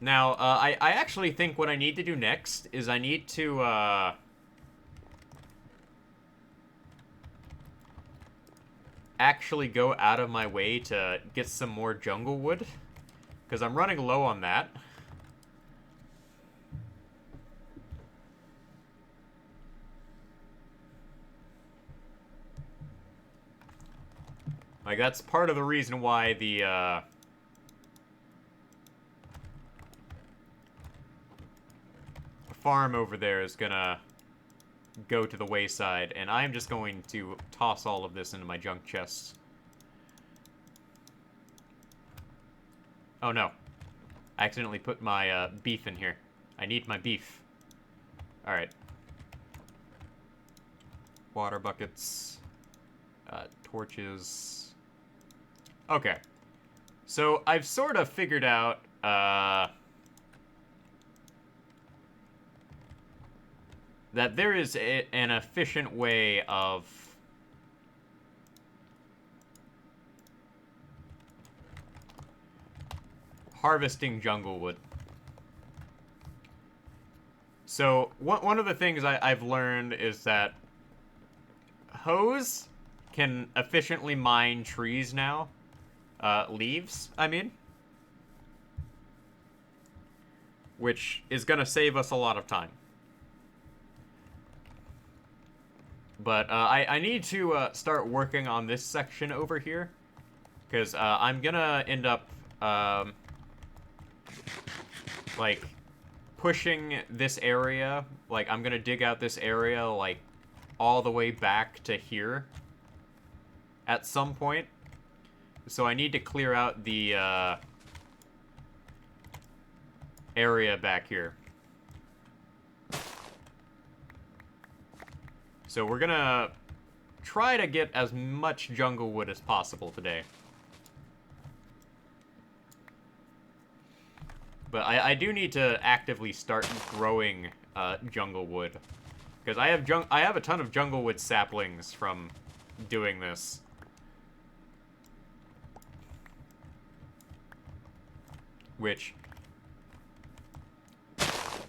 Now, I actually think what I need to do next is I need to, actually go out of my way to get some more jungle wood. Because I'm running low on that. Like, that's part of the reason why the, farm over there is gonna go to the wayside, and I'm just going to toss all of this into my junk chests. Oh no. I accidentally put my beef in here. I need my beef. Alright. Water buckets. Torches. Okay. So I've sort of figured out, that there is an efficient way of harvesting jungle wood. So one of the things I've learned is that hoes can efficiently mine trees now. Leaves, I mean. Which is going to save us a lot of time. But I need to start working on this section over here. Because I'm going to end up, like, pushing this area. Like, I'm going to dig out this area, like, all the way back to here. At some point. So I need to clear out the area back here. So we're gonna try to get as much jungle wood as possible today. But I do need to actively start growing jungle wood. Because I have a ton of jungle wood saplings from doing this. Which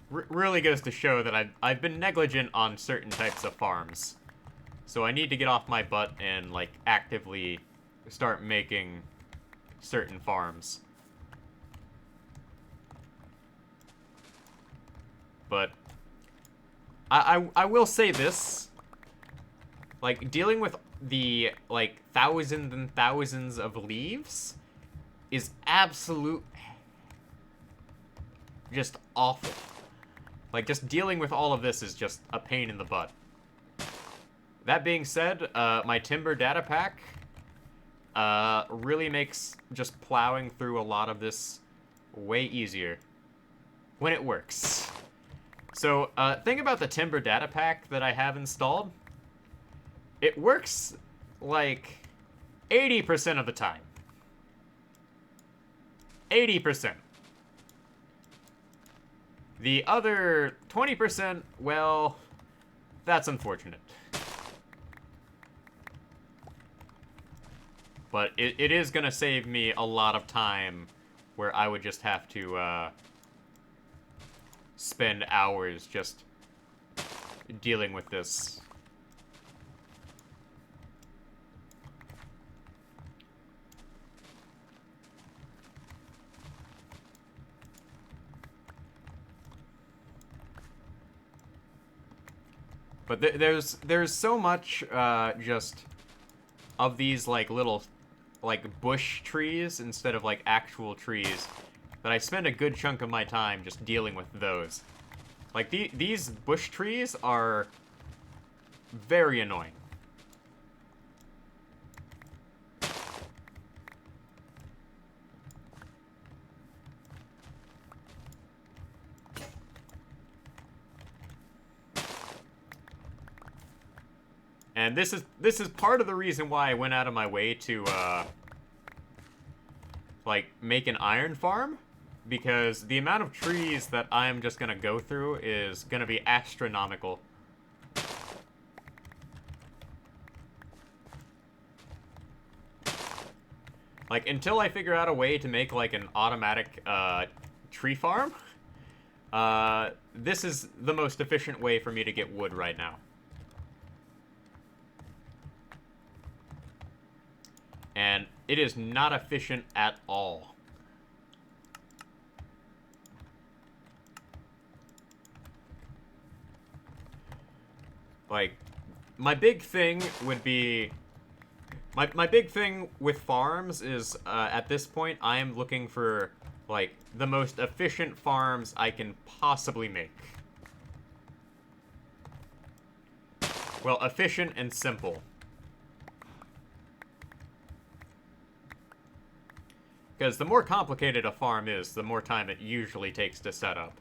really goes to show that I've been negligent on certain types of farms. So I need to get off my butt and, like, actively start making certain farms. But I will say this. Like, dealing with the, like, thousands and thousands of leaves is absolute just awful. Like, just dealing with all of this is just a pain in the butt. That being said, my timber data pack really makes just plowing through a lot of this way easier when it works. So, thing about the timber data pack that I have installed, it works like 80% of the time. 80%. The other 20%, well, that's unfortunate. But it is going to save me a lot of time where I would just have to spend hours just dealing with this. But there's so much just of these like little like bush trees instead of like actual trees that I spend a good chunk of my time just dealing with those. Like these bush trees are very annoying. And this is part of the reason why I went out of my way to like make an iron farm, because the amount of trees that I'm just gonna go through is gonna be astronomical. Like, until I figure out a way to make like an automatic tree farm, this is the most efficient way for me to get wood right now. And it is not efficient at all. Like, my big thing would be... My big thing with farms is, at this point, I am looking for, like, the most efficient farms I can possibly make. Well, efficient and simple. Because the more complicated a farm is, the more time it usually takes to set up.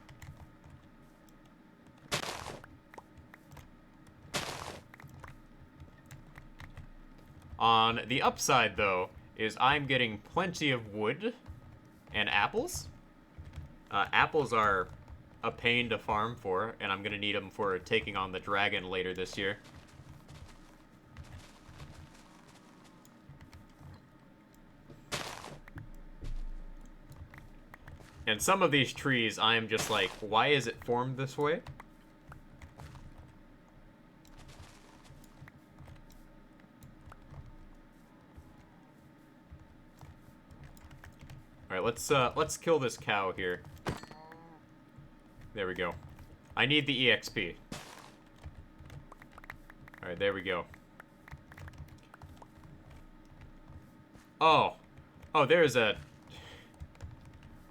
On the upside, though, is I'm getting plenty of wood and apples. Apples are a pain to farm for, and I'm going to need them for taking on the dragon later this year. And some of these trees, I am just like, why is it formed this way? Alright, let's kill this cow here. There we go. I need the EXP. Alright, there we go. Oh. Oh, there's a...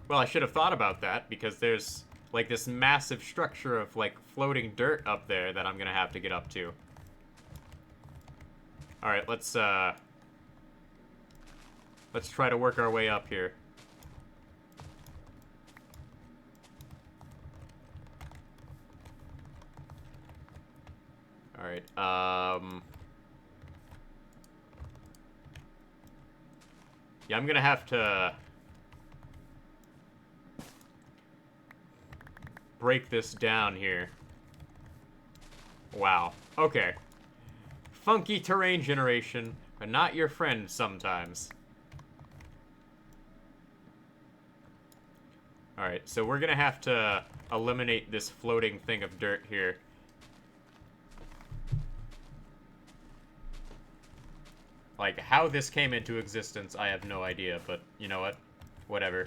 Well, I should have thought about that, because there's, like, this massive structure of, like, floating dirt up there that I'm gonna have to get up to. Alright, let's try to work our way up here. Alright, yeah, I'm gonna have to break this down here. Wow. Okay. Funky terrain generation, but not your friend sometimes. Alright, so we're gonna have to eliminate this floating thing of dirt here. Like, how this came into existence, I have no idea, but you know what? Whatever.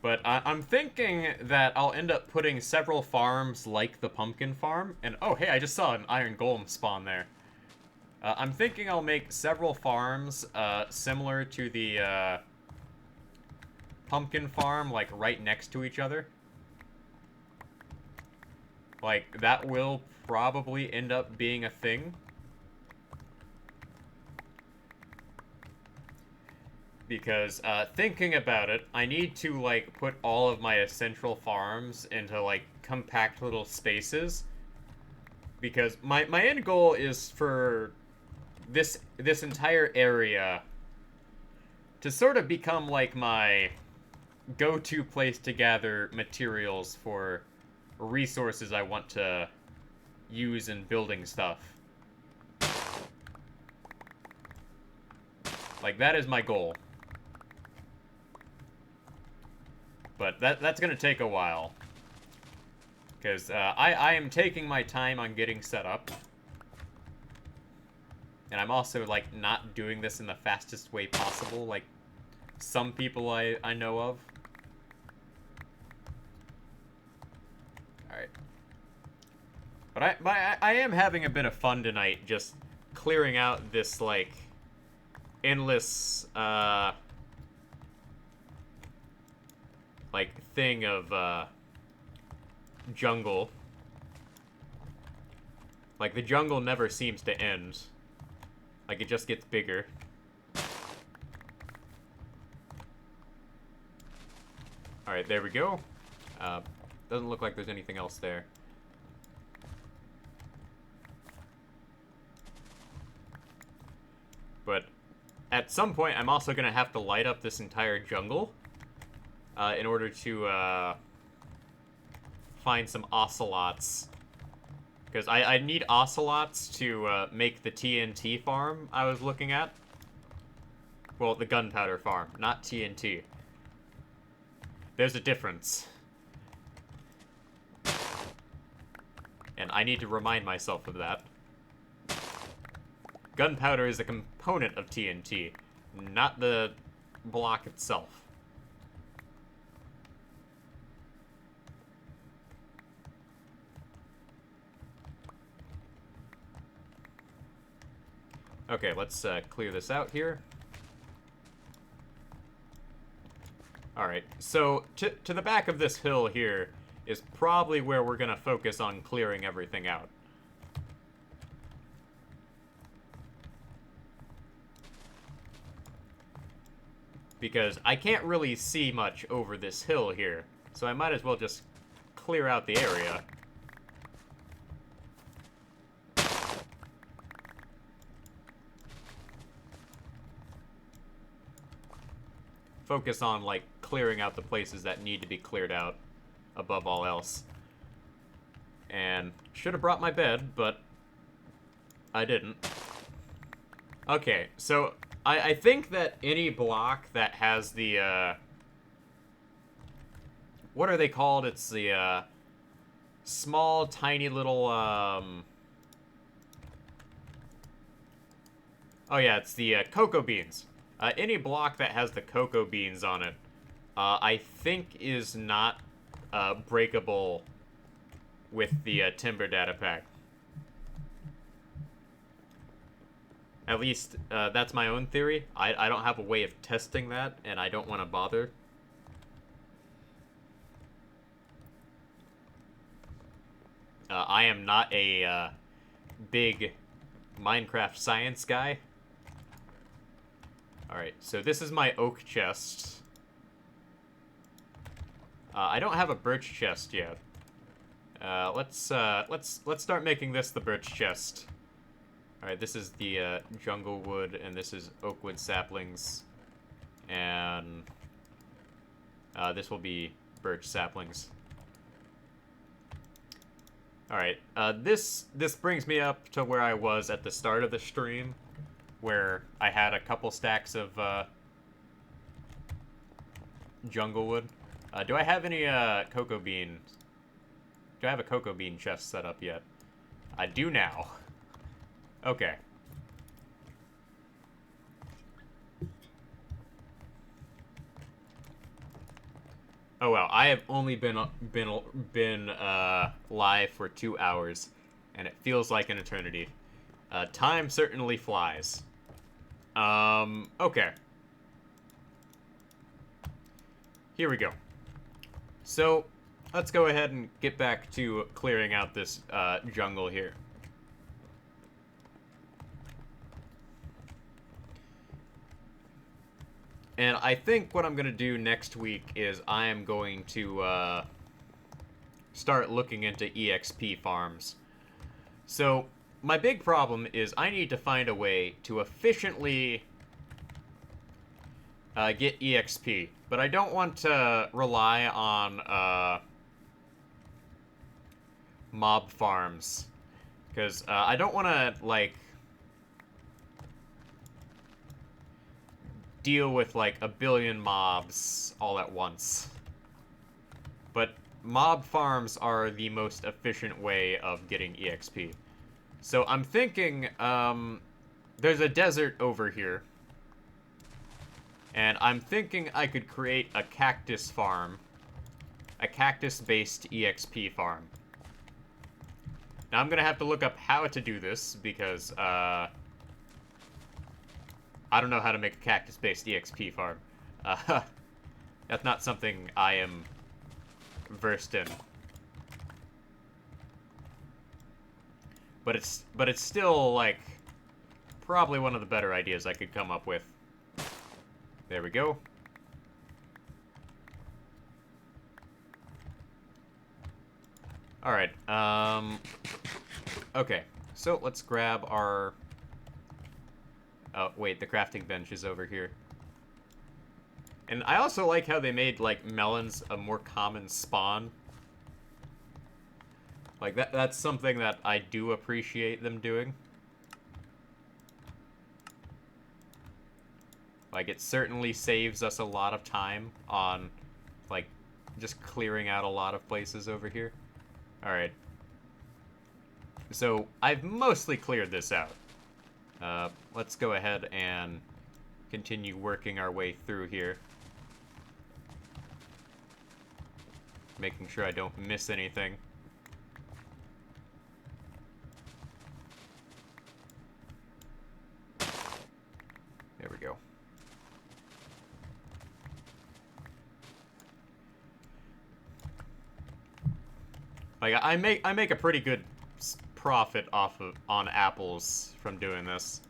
But I'm thinking that I'll end up putting several farms like the pumpkin farm. And, oh, hey, I just saw an iron golem spawn there. I'm thinking I'll make several farms similar to the pumpkin farm, like, right next to each other. Like, that will probably end up being a thing. Because, thinking about it, I need to, like, put all of my essential farms into, like, compact little spaces. Because my end goal is for this entire area to sort of become, like, my go-to place to gather materials for resources I want to use in building stuff. Like, that is my goal. But that's gonna take a while. Because I am taking my time on getting set up. And I'm also, like, not doing this in the fastest way possible, like some people I know of. Alright. But I am having a bit of fun tonight, just clearing out this, like, endless, like, thing of, jungle. Like, the jungle never seems to end. Like, it just gets bigger. Alright, there we go. Doesn't look like there's anything else there. But at some point, I'm also going to have to light up this entire jungle in order to find some ocelots Because I need ocelots to make the TNT farm I was looking at. Well, the gunpowder farm, not TNT. There's a difference. And I need to remind myself of that. Gunpowder is a component of TNT, not the block itself. Okay, let's clear this out here. Alright, so to the back of this hill here is probably where we're going to focus on clearing everything out. Because I can't really see much over this hill here, so I might as well just clear out the area. Focus on, like, clearing out the places that need to be cleared out above all else. And should have brought my bed, but I didn't. Okay, so I think that any block that has the, what are they called? It's the, small, tiny little, oh yeah, it's the, cocoa beans. Any block that has the cocoa beans on it, I think is not breakable with the Timber data pack. At least, that's my own theory. I don't have a way of testing that, and I don't want to bother. I am not a big Minecraft science guy. Alright, so this is my oak chest. I don't have a birch chest yet. Let's start making this the birch chest. Alright, this is the jungle wood, and this is oak wood saplings. And this will be birch saplings. Alright, this brings me up to where I was at the start of the stream, where I had a couple stacks of jungle wood. Do I have any cocoa beans? Do I have a cocoa bean chest set up yet? I do now. Okay. Oh well, I have only been live for 2 hours, and it feels like an eternity. Time certainly flies. Okay. Here we go. So, let's go ahead and get back to clearing out this jungle here. And I think what I'm going to do next week is I am going to start looking into EXP farms. So, my big problem is I need to find a way to efficiently get EXP. But I don't want to rely on mob farms. Because I don't want to, like, deal with, like, a billion mobs all at once. But mob farms are the most efficient way of getting EXP. So I'm thinking, there's a desert over here. And I'm thinking I could create a cactus farm. A cactus-based EXP farm. Now I'm gonna have to look up how to do this, because, I don't know how to make a cactus-based EXP farm. That's not something I am versed in. But it's still, like, probably one of the better ideas I could come up with. There we go. Alright, okay. So, let's grab our... Oh, wait, the crafting bench is over here. And I also like how they made, like, melons a more common spawn. Like, that's something that I do appreciate them doing. Like, it certainly saves us a lot of time on, like, just clearing out a lot of places over here. Alright. So, I've mostly cleared this out. Let's go ahead and continue working our way through here. Making sure I don't miss anything. There we go. Like, I make a pretty good profit on apples from doing this.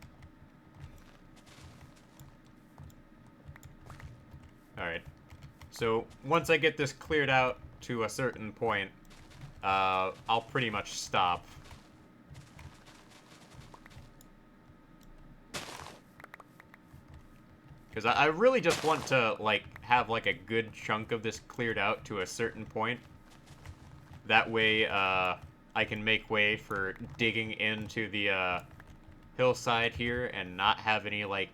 Alright. So, once I get this cleared out to a certain point, I'll pretty much stop. Because I really just want to, like, have, like, a good chunk of this cleared out to a certain point. That way, I can make way for digging into the, hillside here and not have any, like,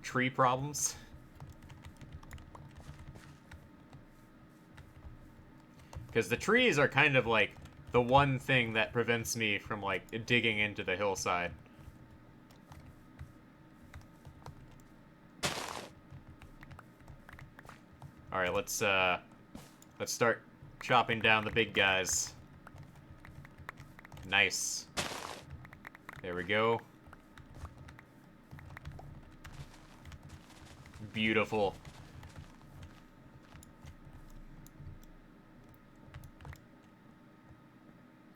tree problems. Because the trees are kind of, like, the one thing that prevents me from, like, digging into the hillside. Alright, let's start chopping down the big guys. Nice. There we go. Beautiful.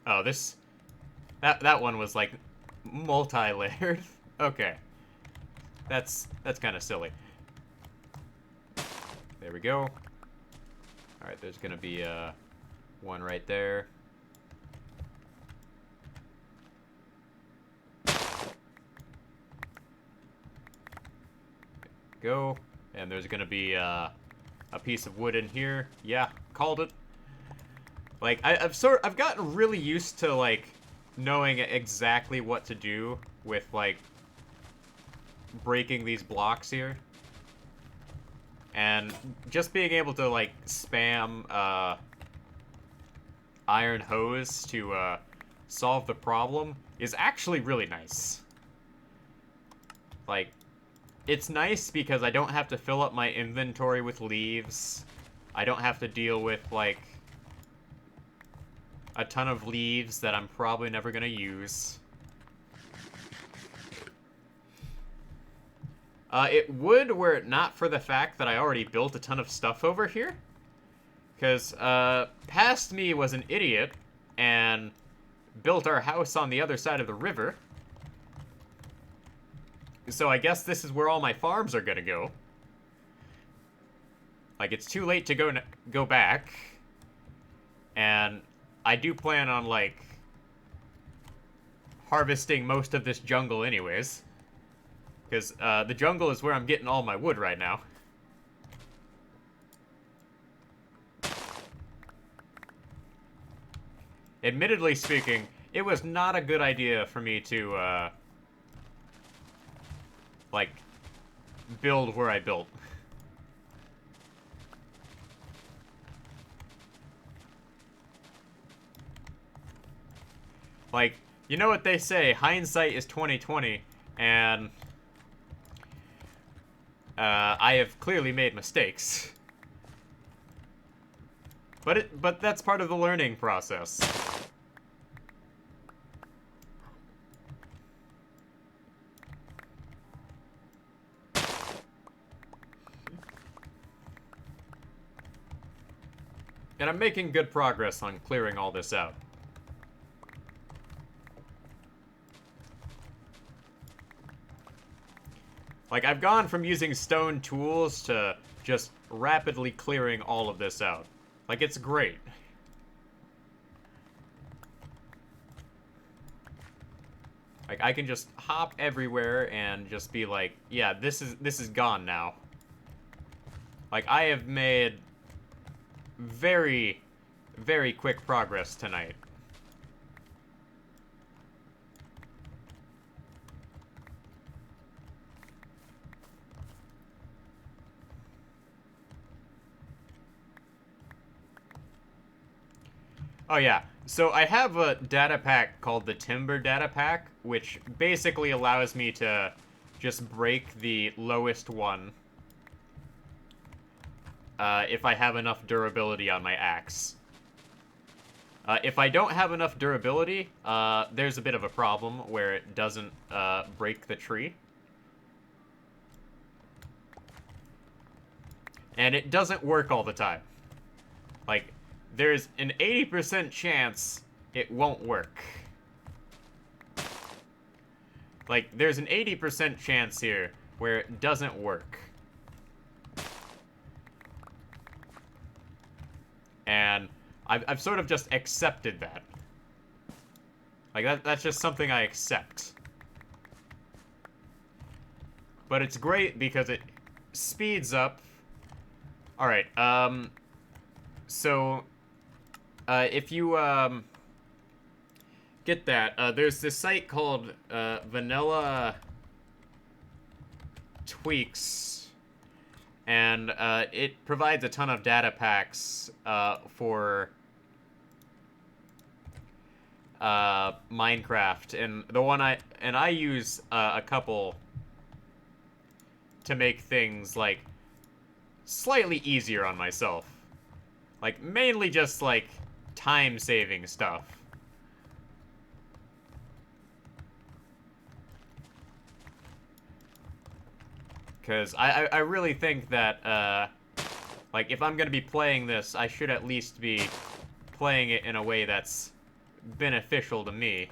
Oh, that one was, like, multi-layered. Okay. That's kind of silly. There we go. Alright, there's gonna be, one right there. Go. And there's gonna be, a piece of wood in here. Yeah, called it. Like, I've gotten really used to, like, knowing exactly what to do with, like, breaking these blocks here. And just being able to, like, spam, iron hose to, solve the problem is actually really nice. Like, it's nice because I don't have to fill up my inventory with leaves. I don't have to deal with, like, a ton of leaves that I'm probably never gonna use. It would were it not for the fact that I already built a ton of stuff over here. Because, past me was an idiot and built our house on the other side of the river. So I guess this is where all my farms are gonna go. Like, it's too late to go back. And I do plan on, like, harvesting most of this jungle anyways. Because, the jungle is where I'm getting all my wood right now. Admittedly speaking, it was not a good idea for me to, like, build where I built. Like, you know what they say, hindsight is 20/20, and I have clearly made mistakes. But that's part of the learning process. And I'm making good progress on clearing all this out. Like, I've gone from using stone tools to just rapidly clearing all of this out. Like, it's great. Like, I can just hop everywhere and just be like, yeah, this is gone now. Like, I have made very, very quick progress tonight. Oh yeah. So I have a data pack called the Timber data pack, which basically allows me to just break the lowest one if I have enough durability on my axe. If I don't have enough durability, there's a bit of a problem where it doesn't break the tree. And it doesn't work all the time. Like, there's an 80% chance it won't work. Like, there's an 80% chance here where it doesn't work. And I've sort of just accepted that. Like, that's just something I accept. But it's great because it speeds up. Alright, so, if you, get that, there's this site called, Vanilla Tweaks, and, it provides a ton of data packs, for, Minecraft, and the one I use, a couple to make things, like, slightly easier on myself. Like, mainly just, like, time-saving stuff. Because I really think that, like, if I'm gonna be playing this, I should at least be playing it in a way that's beneficial to me.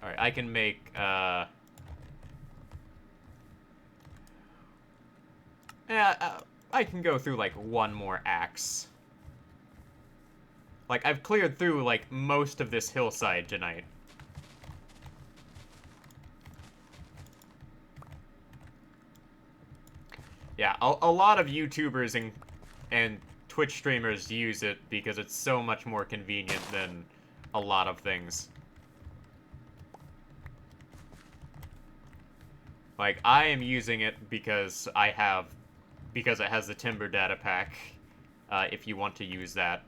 Alright, I can make, yeah, I can go through, like, one more axe. Like, I've cleared through, like, most of this hillside tonight. Yeah, a lot of YouTubers and Twitch streamers use it because it's so much more convenient than a lot of things. Like, I am using it because because it has the Timber data pack, if you want to use that.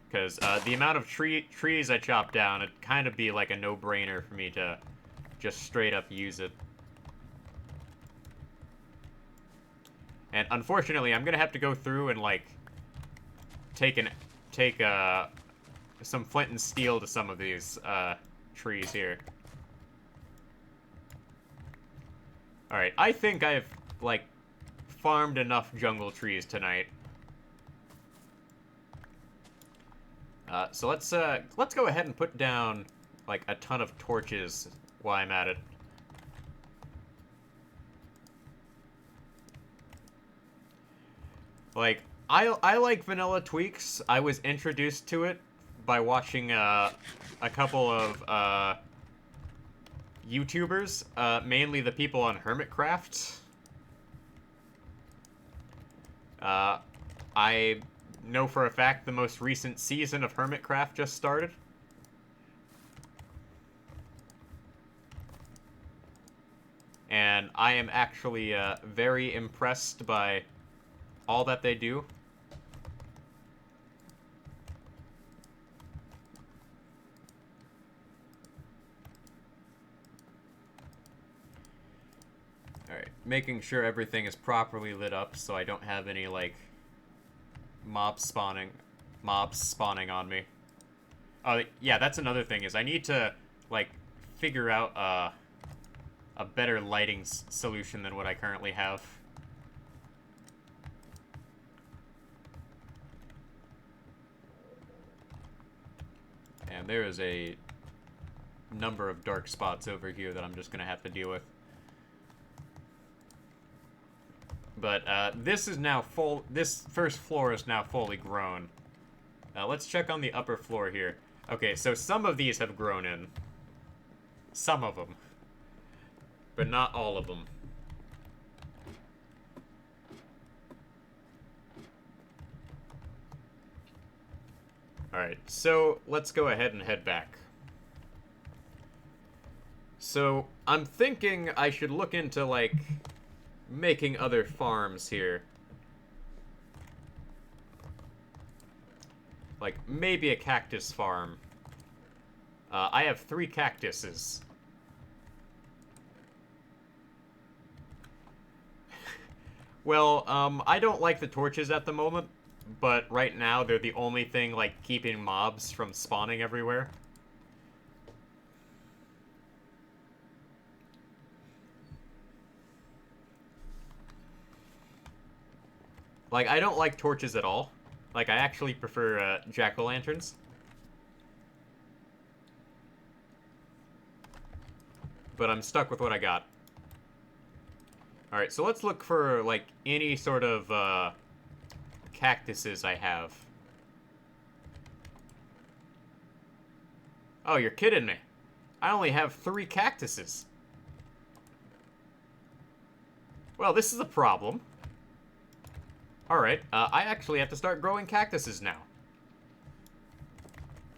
Because, the amount of trees I chop down, it'd kind of be like a no-brainer for me to just straight up use it. And unfortunately, I'm gonna have to go through and, like, take some flint and steel to some of these, trees here. Alright, I think I've, like, farmed enough jungle trees tonight. So let's go ahead and put down, like, a ton of torches while I'm at it. Like, I like Vanilla Tweaks. I was introduced to it by watching, a couple of, YouTubers, mainly the people on Hermitcraft. I know for a fact the most recent season of Hermitcraft just started. And I am actually, very impressed by all that they do. Alright, making sure everything is properly lit up so I don't have any, like, mobs spawning on me. Oh, yeah, that's another thing, is I need to, like, figure out, a better lighting solution than what I currently have. And there is a number of dark spots over here that I'm just gonna have to deal with. But, this is now this first floor is now fully grown. Let's check on the upper floor here. Okay, so some of these have grown in. Some of them. But not all of them. Alright, so let's go ahead and head back. So, I'm thinking I should look into, like, making other farms here. Like, maybe a cactus farm. I have 3 cactuses. Well, I don't like the torches at the moment, but right now they're the only thing, like, keeping mobs from spawning everywhere. Like, I don't like torches at all. Like, I actually prefer, jack-o'-lanterns. But I'm stuck with what I got. Alright, so let's look for, like, any sort of, cactuses I have. Oh, you're kidding me. I only have 3 cactuses. Well, this is a problem. Alright, I actually have to start growing cactuses now.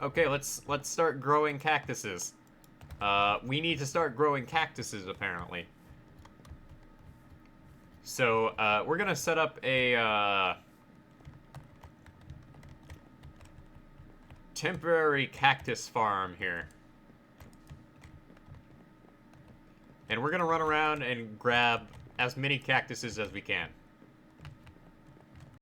Okay, let's start growing cactuses. We need to start growing cactuses, apparently. So, we're gonna set up a, temporary cactus farm here. And we're gonna run around and grab as many cactuses as we can.